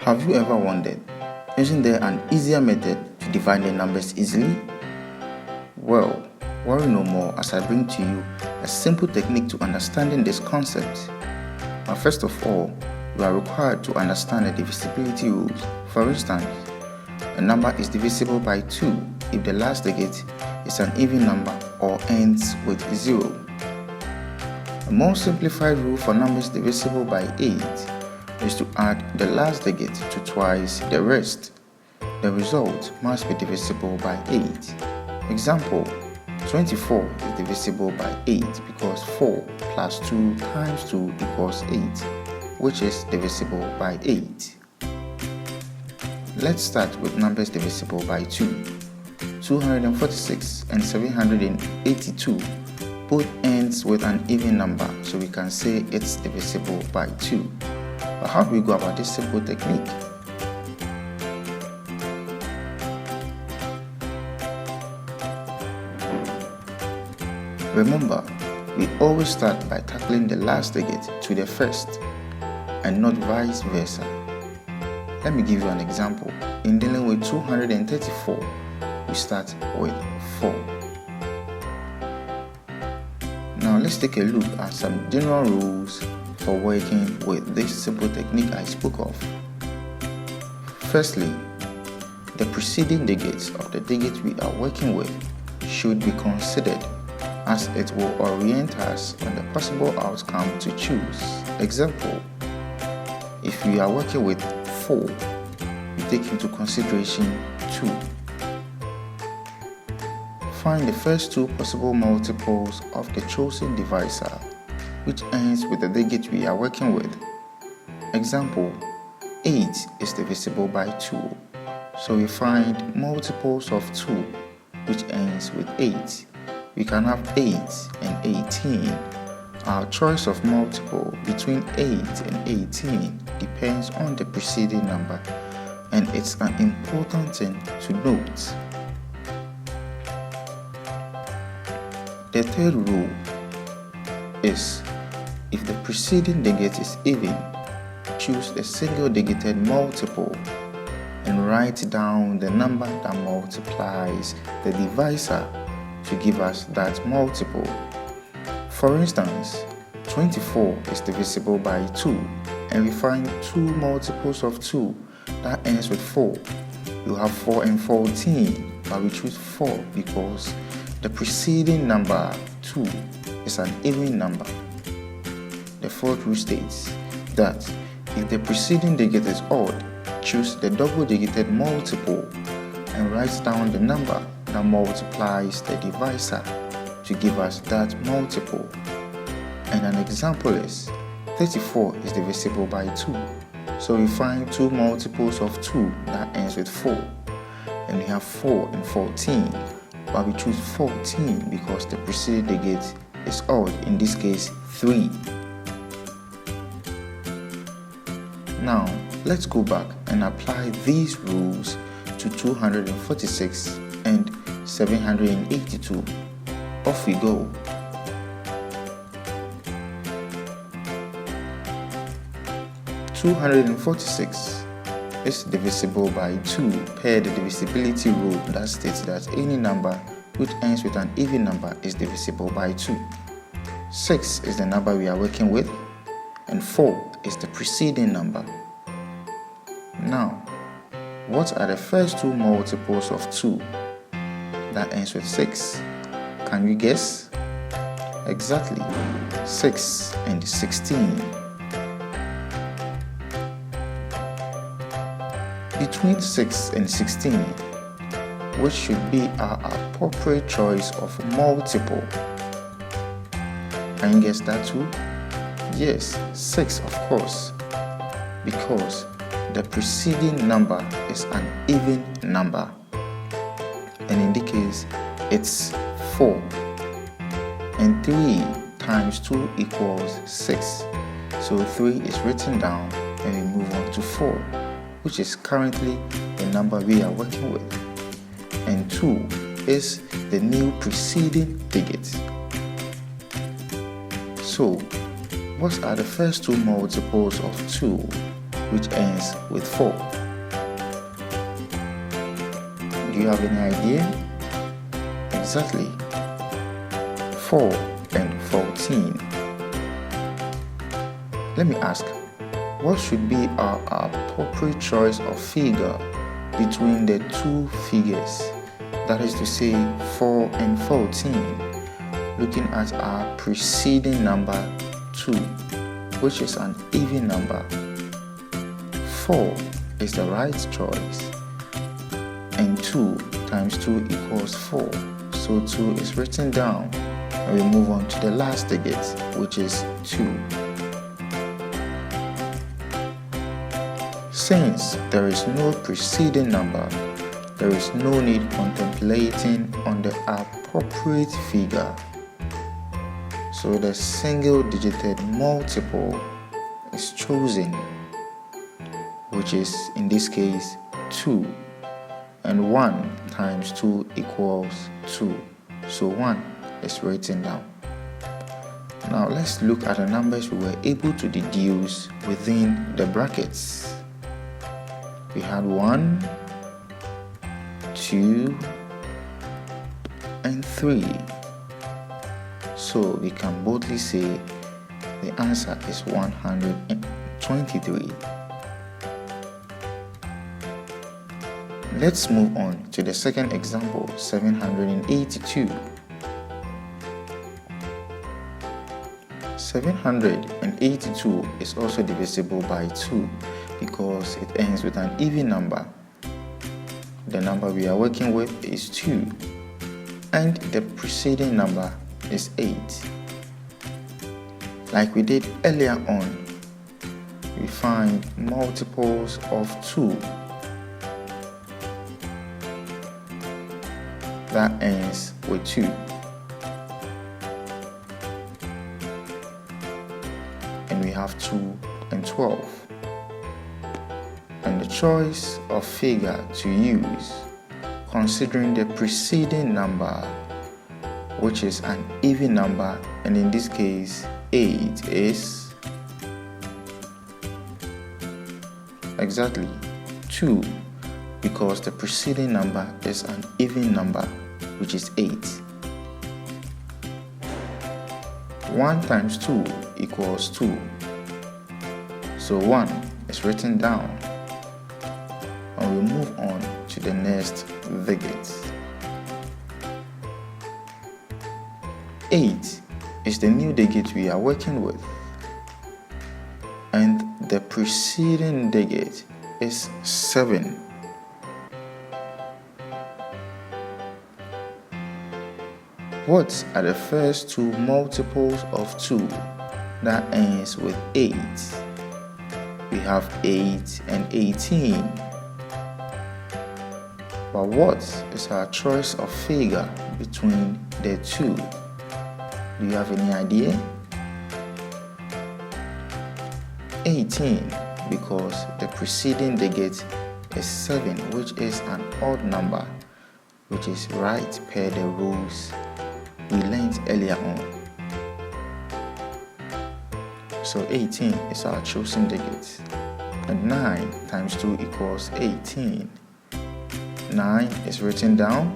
Have you ever wondered, isn't there an easier method to divide the numbers easily? Well, worry no more as I bring to you a simple technique to understanding this concept. But first of all, you are required to understand the divisibility rules. For instance, a number is divisible by 2 if the last digit is an even number or ends with 0. A more simplified rule for numbers divisible by 8 is to add the last digit to twice the rest. The result must be divisible by 8. Example, 24 is divisible by 8 because 4 plus 2 times 2 equals 8, which is divisible by 8. Let's start with numbers divisible by 2. 246 and 782 both ends with an even number, so we can say it's divisible by 2. But how do we go about this simple technique? Remember, we always start by tackling the last digit to the first and not vice versa. Let me give you an example. In dealing with 234, we start with 4. Now let's take a look at some general rules for working with this simple technique I spoke of. Firstly, the preceding digits of the digit we are working with should be considered, as it will orient us on the possible outcome to choose. Example, if we are working with 4, we take into consideration 2. Find the first two possible multiples of the chosen divisor, which ends with the digit we are working with. Example, 8 is divisible by 2, so we find multiples of 2, which ends with 8. We can have 8 and 18. Our choice of multiple between 8 and 18 depends on the preceding number, and it's an important thing to note. The third rule is, if the preceding digit is even, choose a single-digited multiple and write down the number that multiplies the divisor to give us that multiple. For instance, 24 is divisible by 2, and we find two multiples of 2 that ends with 4. You have 4 and 14, but we choose 4 because the preceding number 2 is an even number. The fourth rule states that if the preceding digit is odd, choose the double-digited multiple and write down the number that multiplies the divisor to give us that multiple. And an example is 34 is divisible by 2, so we find two multiples of 2 that ends with 4, and we have 4 and 14, but we choose 14 because the preceding digit is odd, in this case 3. Now let's go back and apply these rules to 246 and 782. Off we go. (246) is divisible by 2 per the divisibility rule that states that any number which ends with an even number is divisible by 2. 6 is the number we are working with, and 4 is the preceding number. Now, what are the first two multiples of 2 that ends with 6? Can you guess? Exactly, 6 and 16. Between 6 and 16, which should be our appropriate choice of multiple? Can you guess that too? Yes, 6 of course, because the preceding number is an even number, and in this case it's 4, and 3 times 2 equals 6, so 3 is written down and we move on to 4, which is currently the number we are working with, and 2 is the new preceding digit. So what are the first two multiples of 2? which ends with 4. Do you have any idea? Exactly, 4 and 14. Let me ask, what should be our appropriate choice of figure between the two figures? That is to say, 4 and 14, looking at our preceding number 2, which is an even number. 4 is the right choice, and 2 times 2 equals 4. So 2 is written down, and we move on to the last digit, which is 2. Since there is no preceding number, there is no need contemplating on the appropriate figure. So the single-digited multiple is chosen, which is in this case 2. And 1 times 2 equals 2. So 1 is written down. Now let's look at the numbers we were able to deduce within the brackets. We had 1, 2, and 3. So we can boldly say the answer is 123. Let's move on to the second example, 782. 782 is also divisible by 2 because it ends with an even number. The number we are working with is 2, and the preceding number is 8. Like we did earlier on, we find multiples of 2 that ends with 2. And we have 2 and 12. And the choice of figure to use, considering the preceding number, which is an even number, and in this case 8, is exactly 2, because the preceding number is an even number, which is 8. 1 times 2 equals 2. So 1 is written down, and we move on to the next digit. 8 is the new digit we are working with, and the preceding digit is 7. What are the first two multiples of 2 that ends with 8? We have 8 and 18. But what is our choice of figure between the two? Do you have any idea? 18, because the preceding digit is 7, which is an odd number, which is right per the rules we learned earlier on. So 18 is our chosen digit. And 9 times 2 equals 18. 9 is written down,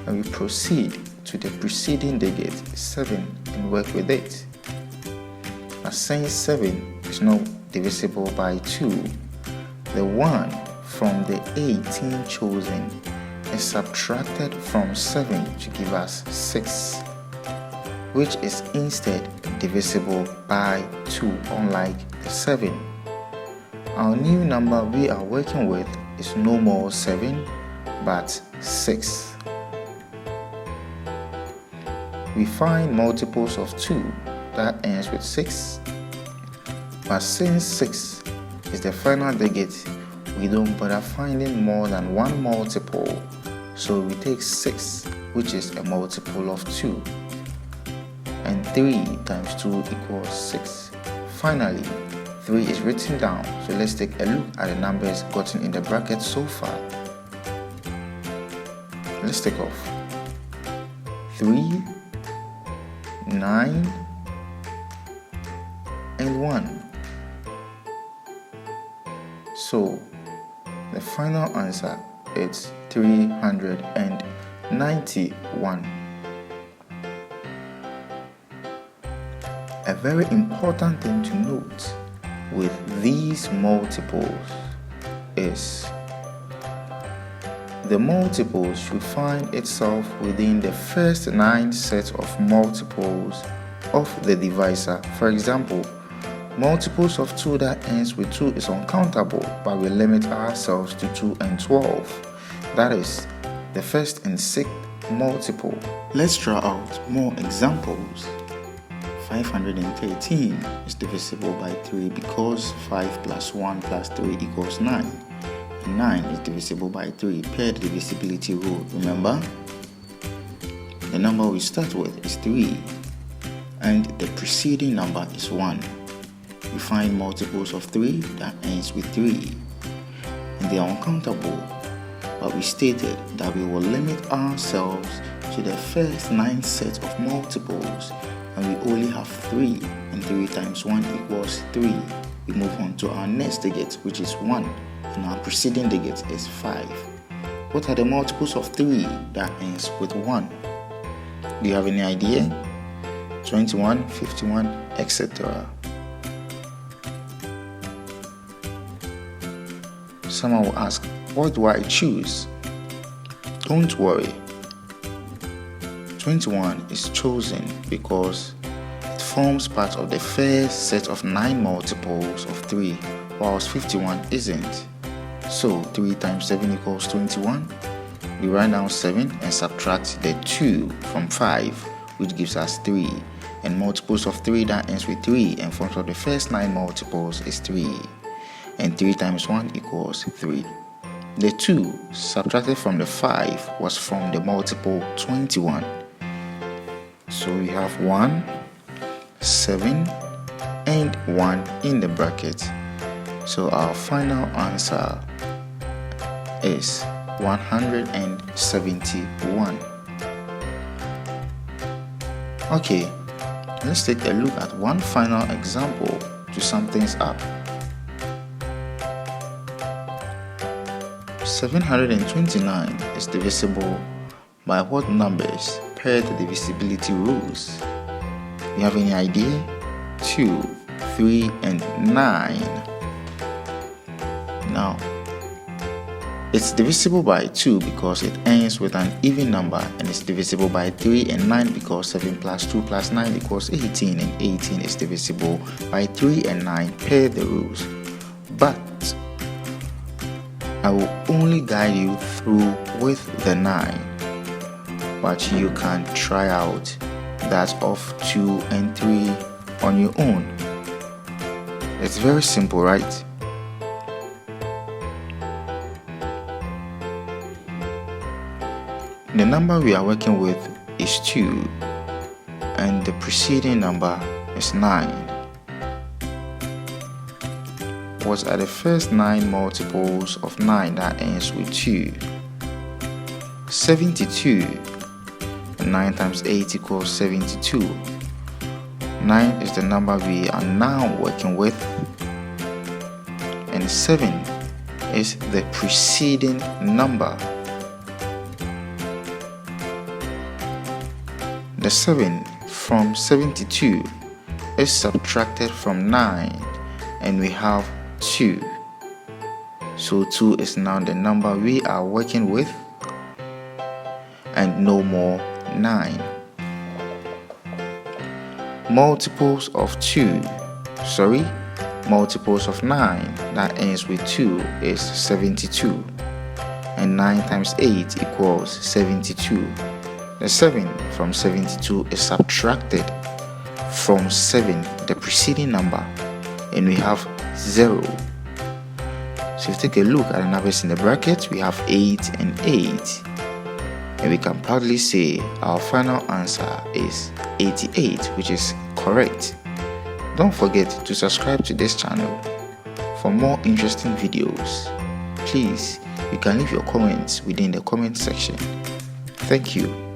and we proceed to the preceding digit 7 and work with it. Now since 7 is not divisible by 2, the 1 from the 18 chosen is subtracted from 7 to give us 6, which is instead divisible by 2, unlike the 7. Our new number we are working with is no more 7, but 6. We find multiples of 2 that ends with 6, but since 6 is the final digit, we don't bother finding more than one multiple, so we take 6, which is a multiple of 2, and 3 times 2 equals 6. Finally, 3 is written down, so let's take a look at the numbers gotten in the bracket so far. Let's take off 3, 9, and 1. So the final answer is 391. A very important thing to note with these multiples is the multiples should find itself within the first 9 sets of multiples of the divisor. For example, multiples of 2 that ends with 2 is uncountable, but we limit ourselves to 2 and 12. That is the first and 6th multiple. Let's try out more examples. 513 is divisible by 3 because 5 plus 1 plus 3 equals 9. 9 is divisible by 3 per the divisibility rule. Remember, the number we start with is 3 and the preceding number is 1. We find multiples of 3 that ends with 3 and they are uncountable, but we stated that we will limit ourselves to the first 9 sets of multiples and we only have 3, and 3 times 1 equals 3. We move on to our next digit, which is 1, and our preceding digit is 5. What are the multiples of 3 that ends with 1? Do you have any idea? 21, 51, etc. Someone will ask, what do I choose? Don't worry. 21 is chosen because it forms part of the first set of 9 multiples of 3, whilst 51 isn't. So 3 times 7 equals 21. We write down 7 and subtract the 2 from 5, which gives us 3. And multiples of 3 that ends with 3 and forms of the first 9 multiples is 3. And 3 times 1 equals 3. The 2 subtracted from the 5 was from the multiple 21. So we have 1, 7, and 1 in the bracket. So our final answer is 171. Okay, let's take a look at one final example to sum things up. 729 is divisible by what numbers per the divisibility rules? You have any idea? 2, 3, and 9. Now, it's divisible by 2 because it ends with an even number, and it's divisible by 3 and 9 because 7 plus 2 plus 9 equals 18, and 18 is divisible by 3 and 9 per the rules. But I will only guide you through with the 9. But you can try out that of 2 and 3 on your own. It's very simple, right? The number we are working with is 2 and the preceding number is 9. What are the first 9 multiples of 9 that ends with 2? 72. 9 times 8 equals 72. 9 is the number we are now working with, and 7 is the preceding number. The 7 from 72 is subtracted from 9 and we have 2. So 2 is now the number we are working with and no more 9. Multiples of 9 that ends with 2 is 72, and 9 times 8 equals 72. The 7 from 72 is subtracted from 7, the preceding number, and we have 0. So if you take a look at the numbers in the bracket, we have 8 and 8. And we can proudly say our final answer is 88, which is correct. Don't forget to subscribe to this channel for more interesting videos. Please, you can leave your comments within the comment section. Thank you.